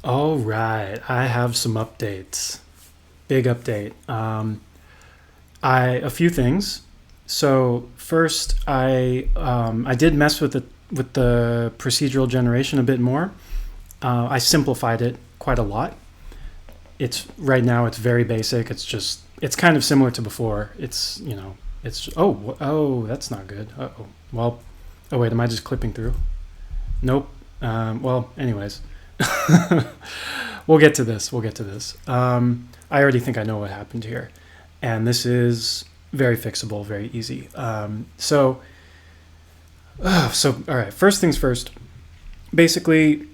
All right, I have some updates. Big update. A few things. So first, I did mess with the procedural generation a bit more. I simplified it quite a lot. It's right now it's very basic. It's kind of similar to before. Oh that's not good. Oh well. Oh wait, am I just clipping through? Nope. Well, anyways, we'll get to this. We'll get to this. I already think I know what happened here, and this is very fixable, very easy. So all right. First things first. Basically,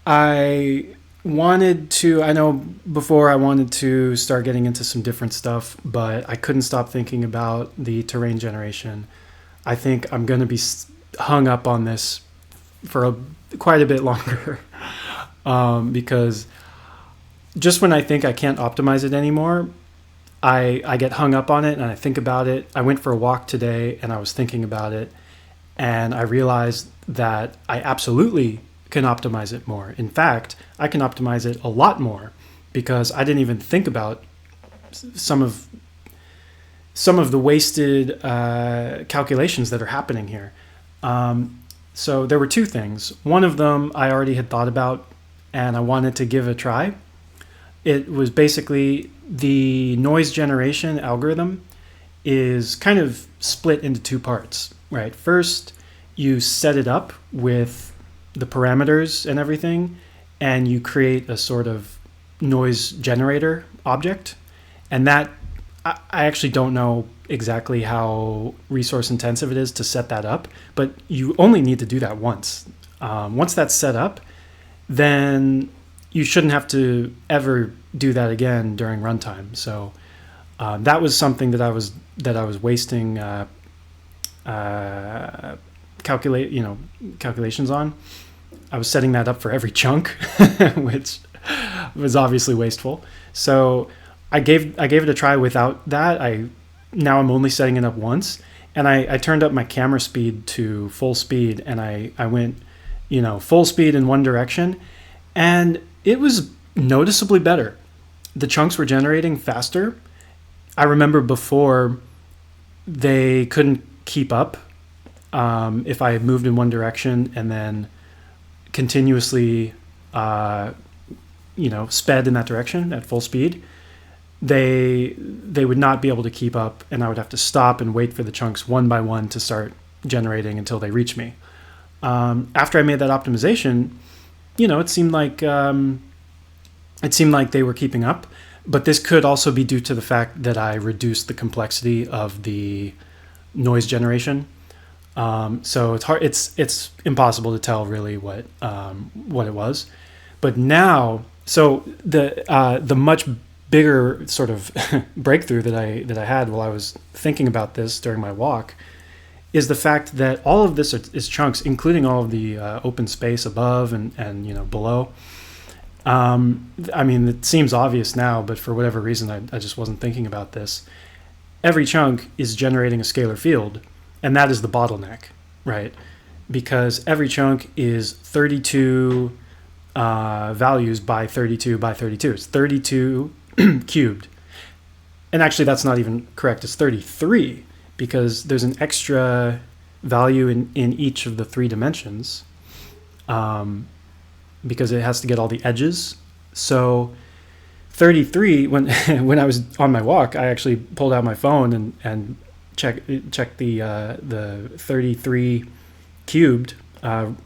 I wanted to. I know before I wanted to start getting into some different stuff, but I couldn't stop thinking about the terrain generation. I think I'm going to be hung up on this for quite a bit longer because just when I think I can't optimize it anymore, I get hung up on it and I think about it. I went for a walk today and I was thinking about it and I realized that I absolutely can optimize it more. In fact, I can optimize it a lot more because I didn't even think about some of some of the wasted calculations that are happening here. So there were two things. One of them I already had thought about and I wanted to give a try. It was basically the noise generation algorithm is kind of split into two parts, right? First, you set it up with the parameters and everything, and you create a sort of noise generator object. And that, I actually don't know exactly how resource intensive it is to set that up, but you only need to do that once. Once that's set up, then you shouldn't have to ever do that again during runtime. So that was something that I was wasting calculations on. I was setting that up for every chunk, which was obviously wasteful. So I gave it a try without that. Now I'm only setting it up once, and I turned up my camera speed to full speed, and I went, full speed in one direction, and it was noticeably better. The chunks were generating faster. I remember before they couldn't keep up if I moved in one direction and then continuously, sped in that direction at full speed. They would not be able to keep up, and I would have to stop and wait for the chunks one by one to start generating until they reach me. After I made that optimization, it seemed like they were keeping up, but this could also be due to the fact that I reduced the complexity of the noise generation. So it's hard. It's impossible to tell really what it was. But now, so the much bigger sort of breakthrough that I had while I was thinking about this during my walk is the fact that all of this is chunks, including all of the open space above and below. I mean, it seems obvious now, but for whatever reason, I just wasn't thinking about this. Every chunk is generating a scalar field, and that is the bottleneck, right? Because every chunk is 32 values by 32 by 32. It's 32 cubed. And actually, that's not even correct. It's 33 because there's an extra value in each of the three dimensions because it has to get all the edges. So 33, when I was on my walk, I actually pulled out my phone and checked the 33 cubed on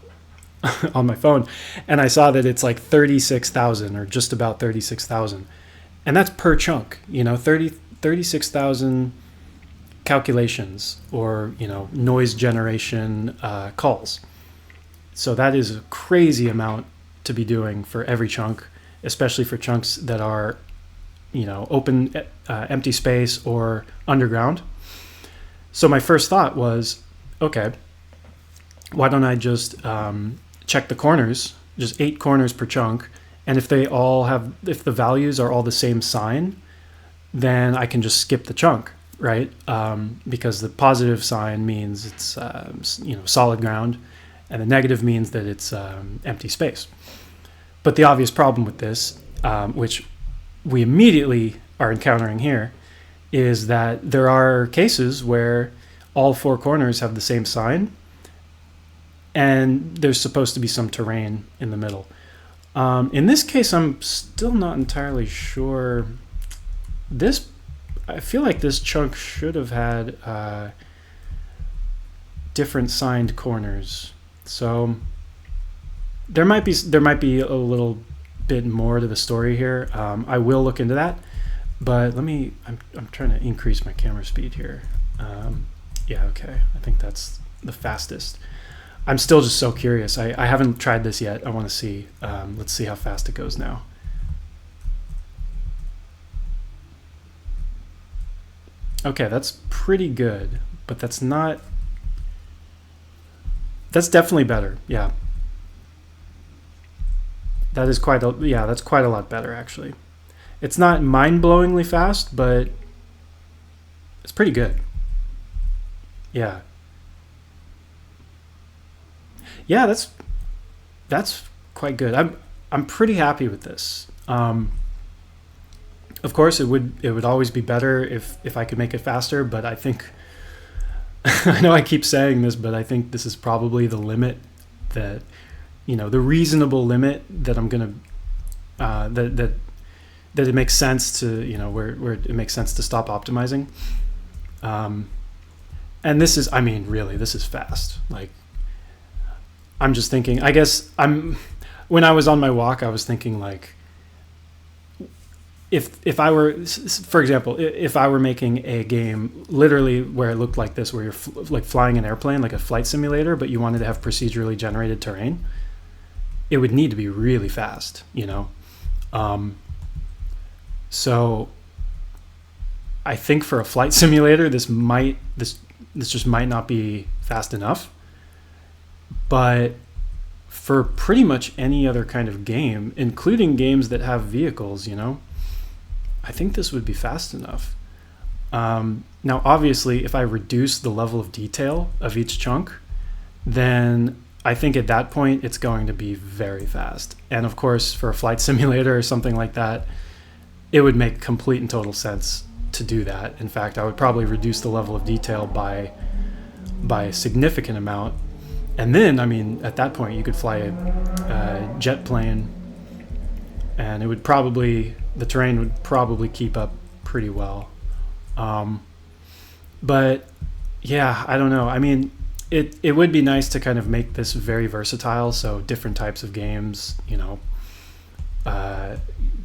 my phone, and I saw that it's like 36,000 or just about 36,000, and that's per chunk. 36,000 calculations or noise generation calls. So that is a crazy amount to be doing for every chunk, especially for chunks that are open empty space or underground. So my first thought was, okay, why don't I just check the corners, just 8 corners per chunk, and if the values are all the same sign, then I can just skip the chunk, right? Because the positive sign means it's solid ground, and the negative means that it's empty space. But the obvious problem with this, which we immediately are encountering here, is that there are cases where all four corners have the same sign, and there's supposed to be some terrain in the middle. In this case, I'm still not entirely sure. I feel like this chunk should have had different signed corners. So there might be a little bit more to the story here. I will look into that, but I'm trying to increase my camera speed here. Yeah, okay. I think that's the fastest. I'm still just so curious. I haven't tried this yet. I want to see. Let's see how fast it goes now. Okay, that's pretty good, but that's definitely better. Yeah. That's quite a lot better, actually. It's not mind-blowingly fast, but it's pretty good. Yeah. Yeah, that's quite good. I'm pretty happy with this. Of course, it would always be better if I could make it faster, but I think I know I keep saying this, but I think this is probably the limit that the reasonable limit that I'm gonna that it makes sense to where it makes sense to stop optimizing. And this is, really, this is fast. Like, I'm just thinking, I guess when I was on my walk, I was thinking, like, if I were, for example, if I were making a game literally where it looked like this, where you're like flying an airplane, like a flight simulator, but you wanted to have procedurally generated terrain, it would need to be really fast, So I think for a flight simulator, this just might not be fast enough. But for pretty much any other kind of game, including games that have vehicles, I think this would be fast enough. Now, obviously, if I reduce the level of detail of each chunk, then I think at that point it's going to be very fast. And of course, for a flight simulator or something like that, it would make complete and total sense to do that. In fact, I would probably reduce the level of detail by a significant amount. And then, at that point, you could fly a jet plane, and the terrain would probably keep up pretty well. But yeah, I don't know. It would be nice to kind of make this very versatile. So different types of games,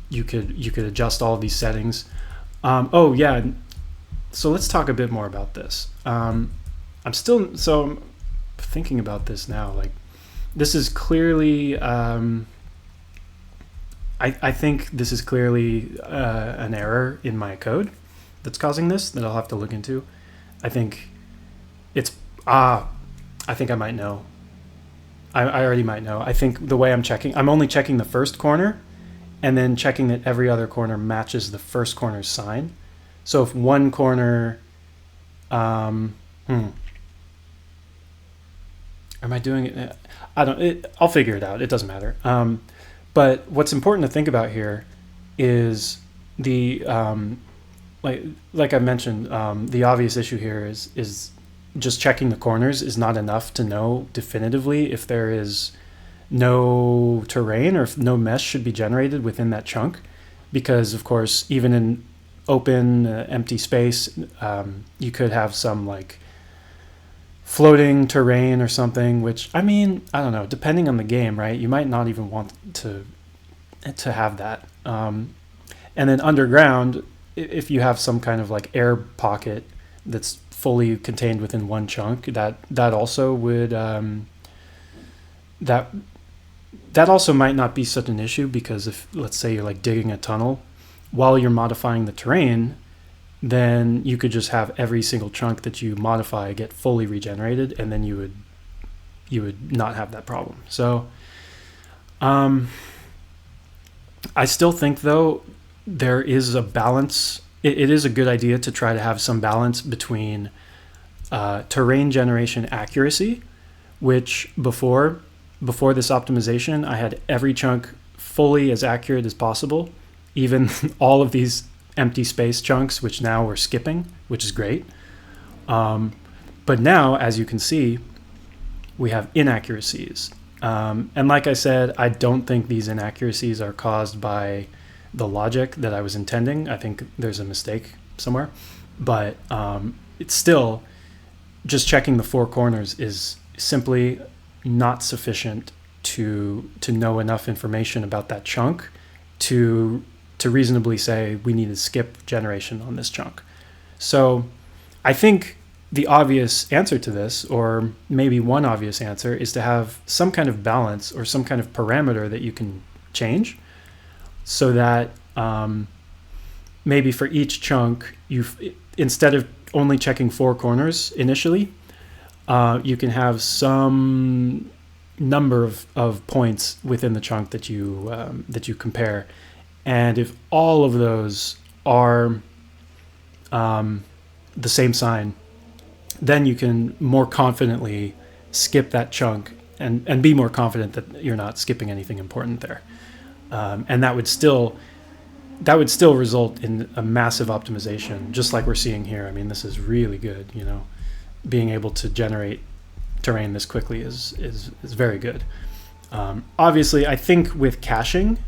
you could adjust all of these settings. Oh yeah. So let's talk a bit more about this. I'm thinking about this now. Like, this is clearly, I think this is clearly an error in my code that's causing this, that I'll have to look into. I think it's I think I might know. I already might know. I think the way I'm only checking the first corner, and then checking that every other corner matches the first corner's sign. So if one corner, am I doing it? I'll figure it out. It doesn't matter. But what's important to think about here is the like I mentioned, the obvious issue here is just checking the corners is not enough to know definitively if there is no terrain or if no mesh should be generated within that chunk, because of course even in open empty space, you could have some like floating terrain or something, which I don't know, depending on the game, right, you might not even want to have that. And then underground, if you have some kind of like air pocket that's fully contained within one chunk, that also would that also might not be such an issue, because if, let's say, you're like digging a tunnel while you're modifying the terrain, then you could just have every single chunk that you modify get fully regenerated, and then you would not have that problem. So I still think, though, there is a balance. It is a good idea to try to have some balance between terrain generation accuracy, which before this optimization, I had every chunk fully as accurate as possible, even all of these empty space chunks, which now we're skipping, which is great. But now, as you can see, we have inaccuracies. And like I said, I don't think these inaccuracies are caused by the logic that I was intending. I think there's a mistake somewhere. But it's still, just checking the four corners is simply not sufficient to know enough information about that chunk to reasonably say we need to skip generation on this chunk. So I think the obvious answer to this, or maybe one obvious answer, is to have some kind of balance or some kind of parameter that you can change so that maybe for each chunk, instead of only checking four corners initially, you can have some number of points within the chunk that you compare. And if all of those are the same sign, then you can more confidently skip that chunk and be more confident that you're not skipping anything important there. And that would still result in a massive optimization, just like we're seeing here. I mean, this is really good, being able to generate terrain this quickly is very good. Obviously, I think with caching,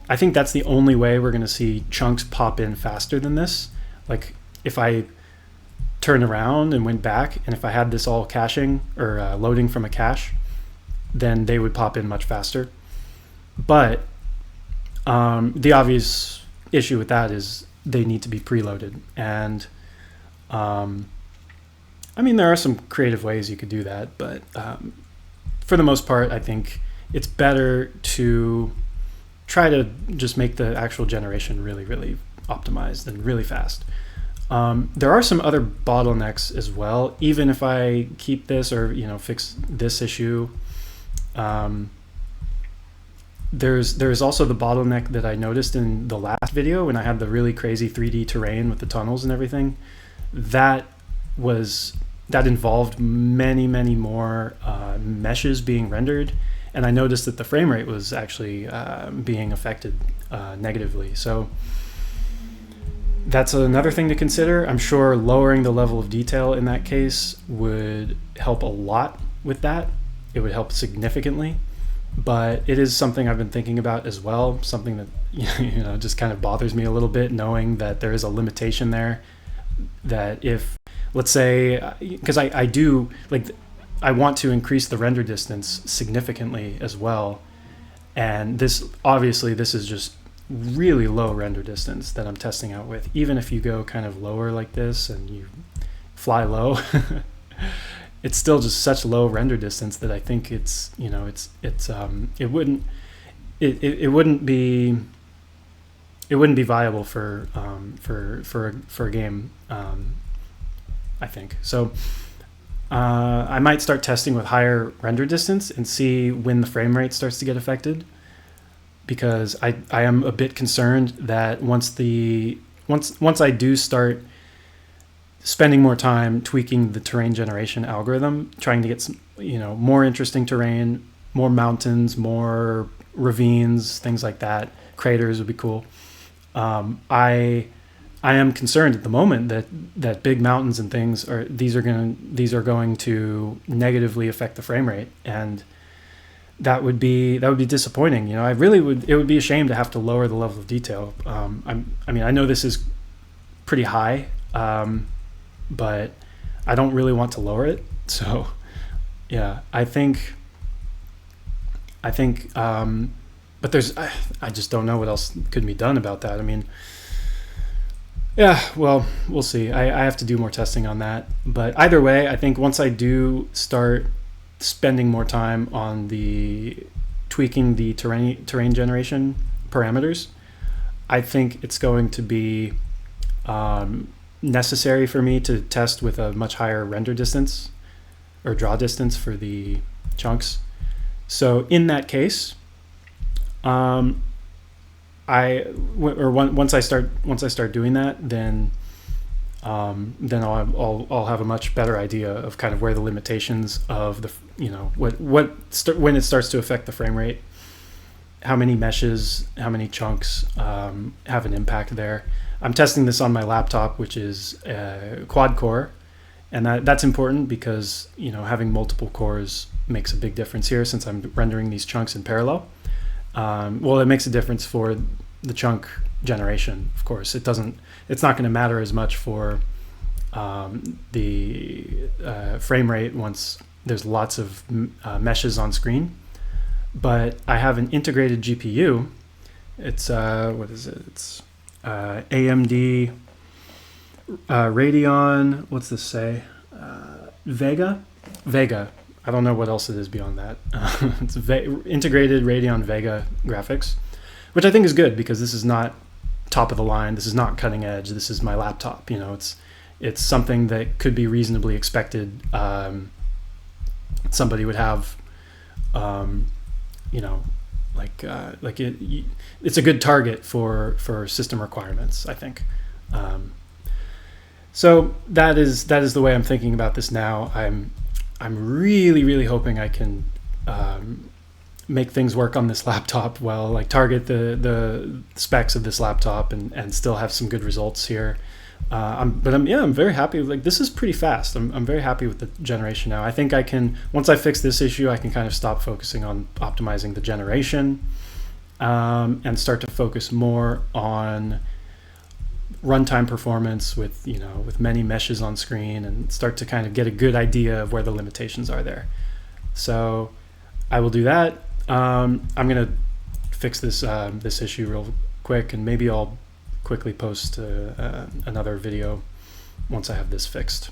I think that's the only way we're going to see chunks pop in faster than this. Like if I turned around and went back, and if I had this all caching or loading from a cache, then they would pop in much faster. But the obvious issue with that is they need to be preloaded. And I mean, there are some creative ways you could do that, but for the most part, I think it's better to try to just make the actual generation really, really optimized and really fast. There are some other bottlenecks as well. Even if I keep this or fix this issue, there's also the bottleneck that I noticed in the last video when I had the really crazy 3D terrain with the tunnels and everything. That involved many more meshes being rendered, and I noticed that the frame rate was actually being affected negatively. So that's another thing to consider. I'm sure lowering the level of detail in that case would help a lot with that. It would help significantly, but it is something I've been thinking about as well. Something that just kind of bothers me a little bit, knowing that there is a limitation there. That if, let's say, because I do like, I want to increase the render distance significantly as well, and this is just really low render distance that I'm testing out with. Even if you go kind of lower like this and you fly low, it's still just such low render distance that I think it wouldn't be viable for a game. I think so. I might start testing with higher render distance and see when the frame rate starts to get affected, because I am a bit concerned that once I do start spending more time tweaking the terrain generation algorithm, trying to get some, more interesting terrain, more mountains, more ravines, things like that, craters would be cool. I am concerned at the moment that big mountains and things are going to negatively affect the frame rate, and that would be disappointing. It would be a shame to have to lower the level of detail. I know this is pretty high, but I don't really want to lower it. So yeah, I think but I just don't know what else could be done about that. I mean, yeah, well, we'll see. I have to do more testing on that. But either way, I think once I do start spending more time on tweaking the terrain generation parameters, I think it's going to be necessary for me to test with a much higher render distance or draw distance for the chunks. So in that case, once I start doing that, then I'll have a much better idea of kind of where the limitations of the when it starts to affect the frame rate. how many meshes, how many chunks have an impact there. I'm testing this on my laptop, which is quad core, and that's important because having multiple cores makes a big difference here since I'm rendering these chunks in parallel. Well, it makes a difference for the chunk generation, of course. It's not going to matter as much for the frame rate once there's lots of meshes on screen. But I have an integrated GPU. It's what is it? It's AMD Radeon. What's this say? Vega. I don't know what else it is beyond that. It's integrated Radeon Vega graphics, which I think is good because this is not top of the line. This is not cutting edge. This is my laptop. It's something that could be reasonably expected. Somebody would have, it's a good target for system requirements, I think. So that is the way I'm thinking about this now. I'm really, really hoping I can make things work on this laptop well, like target the specs of this laptop and still have some good results here. I'm very happy. Like, this is pretty fast. I'm very happy with the generation now. I think I can, once I fix this issue, I can kind of stop focusing on optimizing the generation and start to focus more on runtime performance with many meshes on screen and start to kind of get a good idea of where the limitations are there. So I will do that. I'm gonna fix this issue real quick, and maybe I'll quickly post another video once I have this fixed.